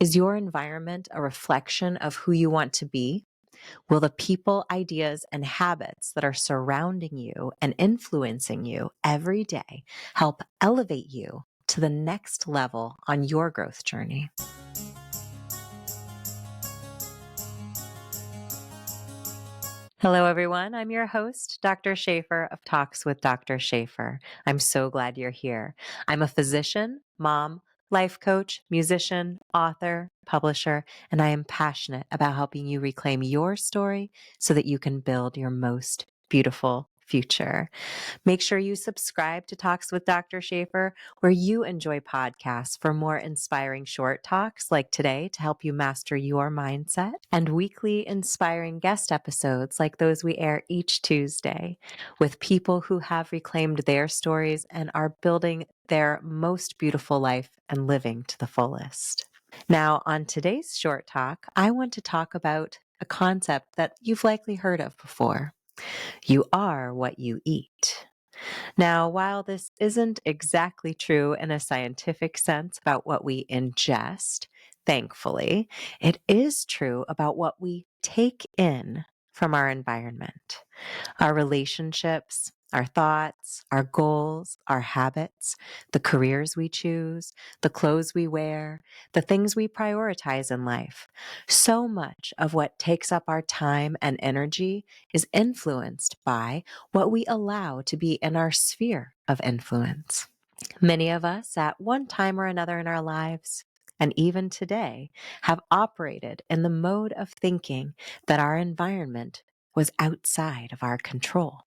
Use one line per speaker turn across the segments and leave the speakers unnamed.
Is your environment a reflection of who you want to be? Will the people, ideas, and habits that are surrounding you and influencing you every day help elevate you to the next level on your growth journey? Hello, everyone. I'm your host, Dr. Shafer of Talks with Dr. Shafer. I'm so glad you're here. I'm a physician, mom, life coach, musician, author, publisher, and I am passionate about helping you reclaim your story so that you can build your most beautiful future. Make sure you subscribe to Talks with Dr. Shafer, where you enjoy podcasts for more inspiring short talks like today to help you master your mindset, and weekly inspiring guest episodes like those we air each Tuesday with people who have reclaimed their stories and are building their most beautiful life and living to the fullest. Now, on today's short talk, I want to talk about a concept that you've likely heard of before. You are what you eat. Now, while this isn't exactly true in a scientific sense about what we ingest, thankfully, it is true about what we take in from our environment. Our relationships, our thoughts, our goals, our habits, the careers we choose, the clothes we wear, the things we prioritize in life. So much of what takes up our time and energy is influenced by what we allow to be in our sphere of influence. Many of us, at one time or another in our lives, and even today, have operated in the mode of thinking that our environment was outside of our control.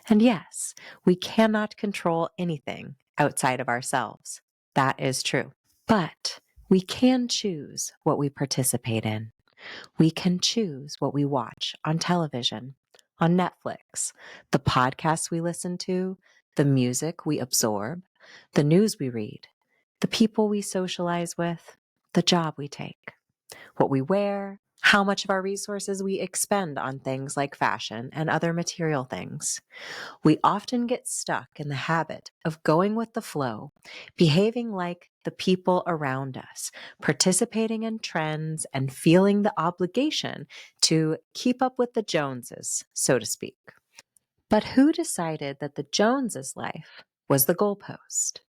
And yes, we cannot control anything outside of ourselves. That is true. But we can choose what we participate in. We can choose what we watch on television, on Netflix, the podcasts we listen to, the music we absorb, the news we read, the people we socialize with, the job we take, what we wear, how much of our resources we expend on things like fashion and other material things. We often get stuck in the habit of going with the flow, behaving like the people around us, participating in trends, and feeling the obligation to keep up with the Joneses, so to speak. But who decided that the Joneses' life was the goalpost?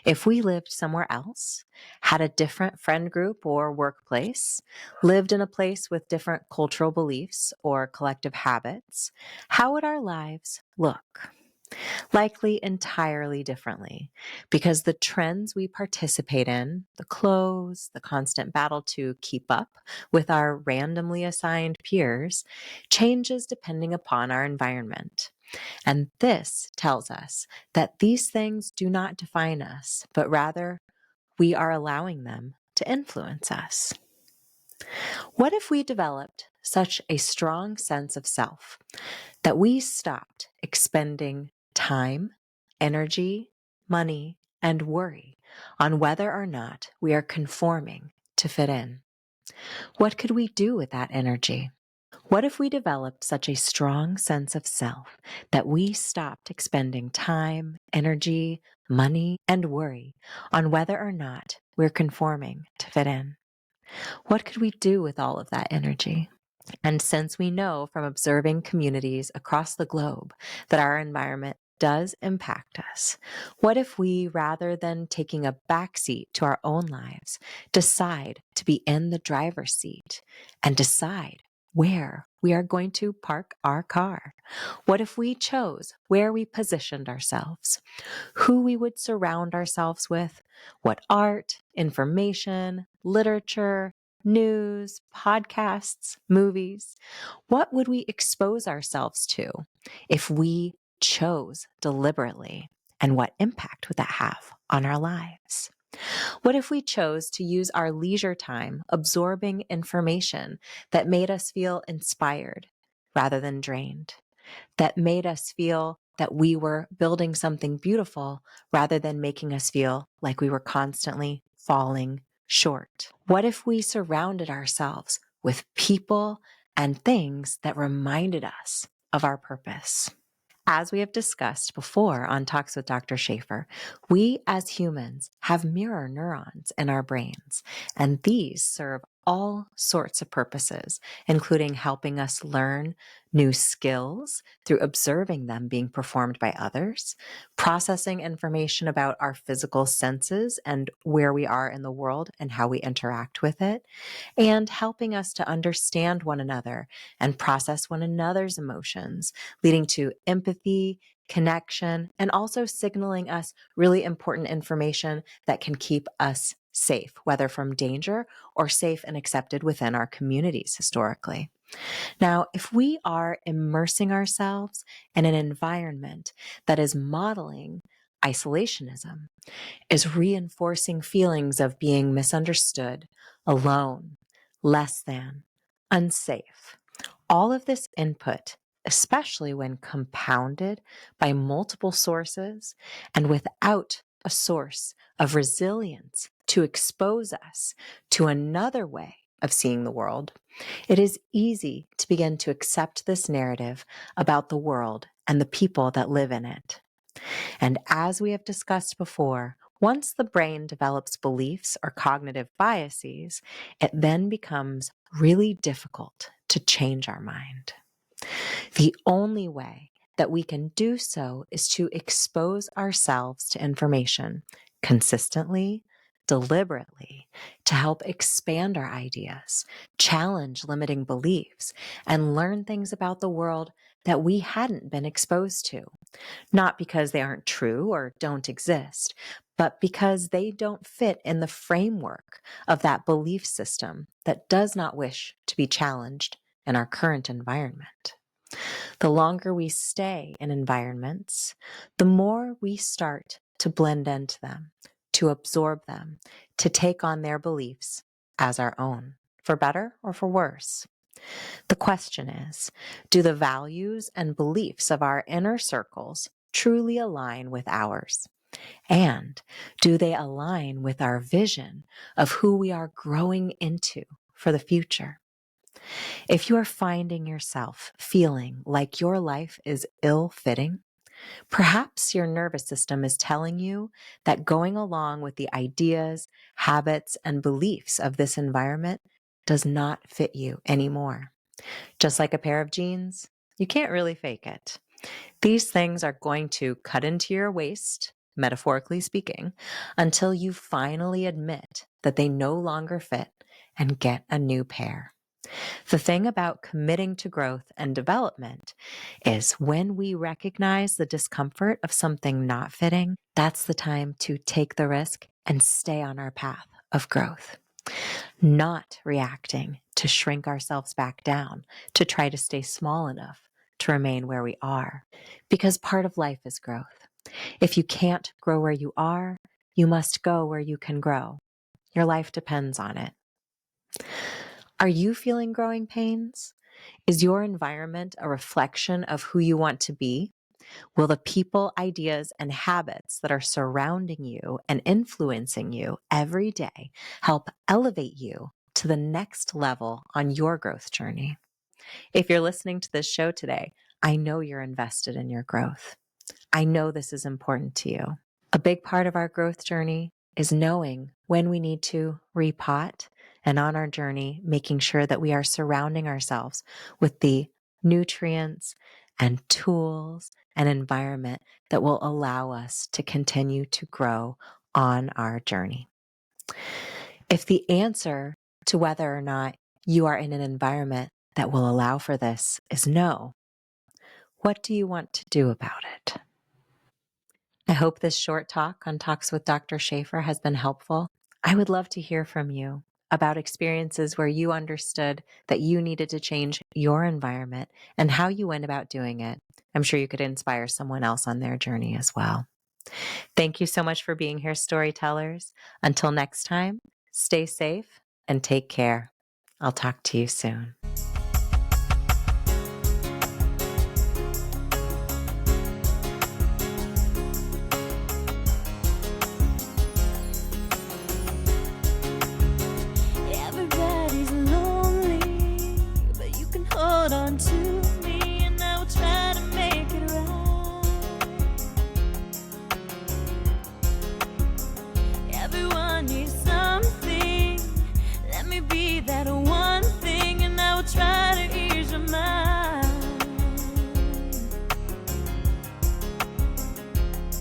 If we lived somewhere else, had a different friend group or workplace, lived in a place with different cultural beliefs or collective habits, how would our lives look? Likely entirely differently, because the trends we participate in, the clothes, the constant battle to keep up with our randomly assigned peers, changes depending upon our environment. And this tells us that these things do not define us, but rather we are allowing them to influence us. What if we developed such a strong sense of self that we stopped expending time, energy, money, and worry on whether or not we are conforming to fit in? What could we do with that energy? What if we developed such a strong sense of self that we stopped expending time, energy, money, and worry on whether or not we're conforming to fit in? What could we do with all of that energy? And since we know from observing communities across the globe that our environment does impact us, what if we, rather than taking a backseat to our own lives, decide to be in the driver's seat and decide where we are going to park our car? What if we chose where we positioned ourselves, who we would surround ourselves with, what art, information, literature, news, podcasts, movies? What would we expose ourselves to if we chose deliberately? And what impact would that have on our lives? What if we chose to use our leisure time absorbing information that made us feel inspired rather than drained, that made us feel that we were building something beautiful rather than making us feel like we were constantly falling short? What if we surrounded ourselves with people and things that reminded us of our purpose? As we have discussed before on Talks with Dr. Shafer, we as humans have mirror neurons in our brains, and these serve all sorts of purposes, including helping us learn new skills through observing them being performed by others, processing information about our physical senses and where we are in the world and how we interact with it, and helping us to understand one another and process one another's emotions, leading to empathy, connection, and also signaling us really important information that can keep us safe, whether from danger or safe and accepted within our communities historically. Now, if we are immersing ourselves in an environment that is modeling isolationism, is reinforcing feelings of being misunderstood, alone, less than, unsafe. All of this input, especially when compounded by multiple sources and without a source of resilience to expose us to another way of seeing the world, it is easy to begin to accept this narrative about the world and the people that live in it. And as we have discussed before, once the brain develops beliefs or cognitive biases, it then becomes really difficult to change our mind. The only way that we can do so is to expose ourselves to information consistently, deliberately, to help expand our ideas, challenge limiting beliefs, and learn things about the world that we hadn't been exposed to. Not because they aren't true or don't exist, but because they don't fit in the framework of that belief system that does not wish to be challenged in our current environment. The longer we stay in environments, the more we start to blend into them, to absorb them, to take on their beliefs as our own, for better or for worse. The question is, do the values and beliefs of our inner circles truly align with ours? And do they align with our vision of who we are growing into for the future? If you are finding yourself feeling like your life is ill-fitting, perhaps your nervous system is telling you that going along with the ideas, habits, and beliefs of this environment does not fit you anymore. Just like a pair of jeans, you can't really fake it. These things are going to cut into your waist, metaphorically speaking, until you finally admit that they no longer fit and get a new pair. The thing about committing to growth and development is when we recognize the discomfort of something not fitting, that's the time to take the risk and stay on our path of growth. Not reacting to shrink ourselves back down, to try to stay small enough to remain where we are. Because part of life is growth. If you can't grow where you are, you must go where you can grow. Your life depends on it. Are you feeling growing pains? Is your environment a reflection of who you want to be? Will the people, ideas, and habits that are surrounding you and influencing you every day help elevate you to the next level on your growth journey? If you're listening to this show today, I know you're invested in your growth. I know this is important to you. A big part of our growth journey is knowing when we need to repot, and on our journey, making sure that we are surrounding ourselves with the nutrients and tools and environment that will allow us to continue to grow on our journey. If the answer to whether or not you are in an environment that will allow for this is no, what do you want to do about it? I hope this short talk on Talks with Dr. Shafer has been helpful. I would love to hear from you about experiences where you understood that you needed to change your environment and how you went about doing it. I'm sure you could inspire someone else on their journey as well. Thank you so much for being here, storytellers. Until next time, stay safe and take care. I'll talk to you soon.
Everybody's lonely, but you can hold on to me, and I will try to make it right. be that